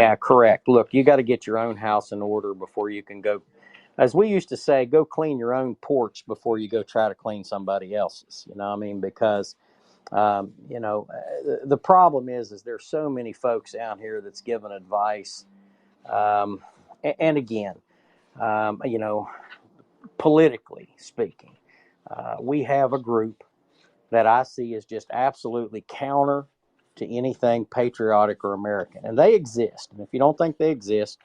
Yeah, correct. Look, you got to get your own house in order before you can go. As we used to say, go clean your own porch before you go try to clean somebody else's. You know what I mean? Because the problem is there's so many folks out here that's giving advice. Um, and again, you know, politically speaking, we have a group that I see as just absolutely counter to anything patriotic or American, and they exist. And if you don't think they exist,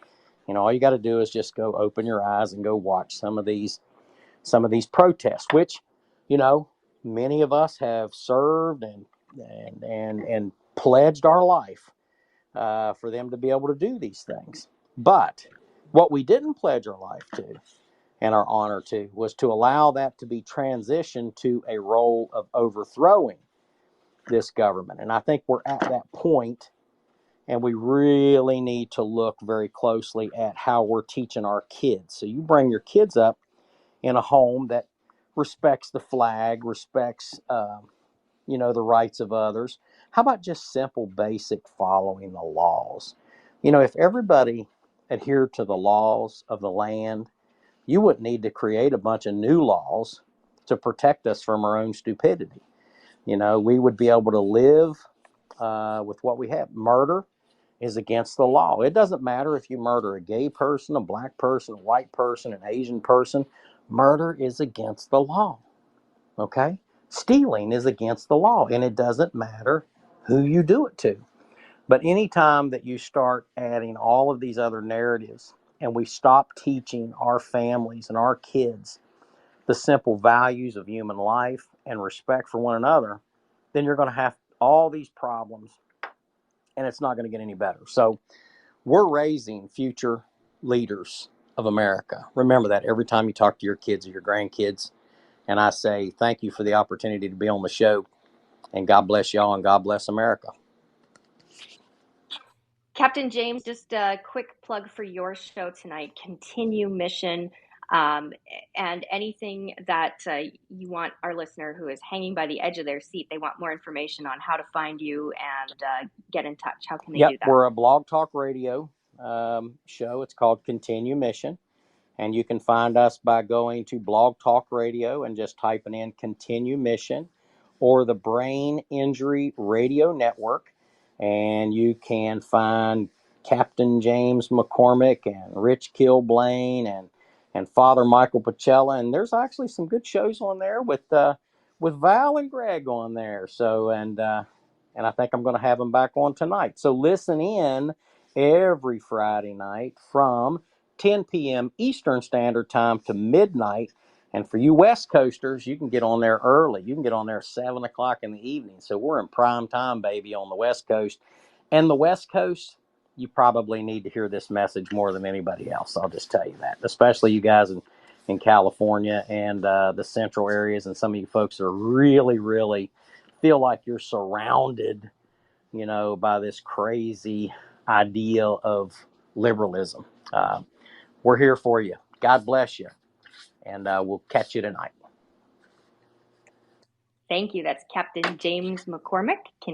all you got to do is just go open your eyes and go watch some of these protests, which, you know, many of us have served and pledged our life for them to be able to do these things. But what we didn't pledge our life to and our honor to was to allow that to be transitioned to a role of overthrowing this government. And I think we're at that point, and we really need to look very closely at how we're teaching our kids. So you bring your kids up in a home that respects the flag, respects, the rights of others. How about just simple, basic following the laws? If everybody adhered to the laws of the land, you wouldn't need to create a bunch of new laws to protect us from our own stupidity. We would be able to live with what we have. Murder is against the law. It doesn't matter if you murder a gay person, a black person, a white person, an Asian person. Murder is against the law. Okay? Stealing is against the law, and it doesn't matter who you do it to. But anytime that you start adding all of these other narratives and we stop teaching our families and our kids the simple values of human life and respect for one another, then you're going to have all these problems, and it's not going to get any better. So we're raising future leaders of America. Remember that every time you talk to your kids or your grandkids. And I say thank you for the opportunity to be on the show. And God bless y'all and God bless America. Captain James, just a quick plug for your show tonight, Continue Mission, and anything that you want our listener who is hanging by the edge of their seat, they want more information on how to find you and get in touch. How can they do that? We're a blog talk radio show. It's called Continue Mission. And you can find us by going to Blog Talk Radio and just typing in Continue Mission or the Brain Injury Radio Network. And you can find Captain James McCormick and Rich Kilblain and Father Michael Pacella. And there's actually some good shows on there with Val and Greg on there. So, and I think I'm going to have them back on tonight. So listen in every Friday night from 10 p.m. Eastern Standard Time to midnight. And for you West Coasters, you can get on there early. You can get on there 7 o'clock in the evening. So we're in prime time, baby, on the West Coast. And the West Coast, you probably need to hear this message more than anybody else. I'll just tell you that, especially you guys in California and the central areas. And some of you folks are really, really feel like you're surrounded, by this crazy ideal of liberalism. We're here for you. God bless you. And we'll catch you tonight. Thank you. That's Captain James McCormick.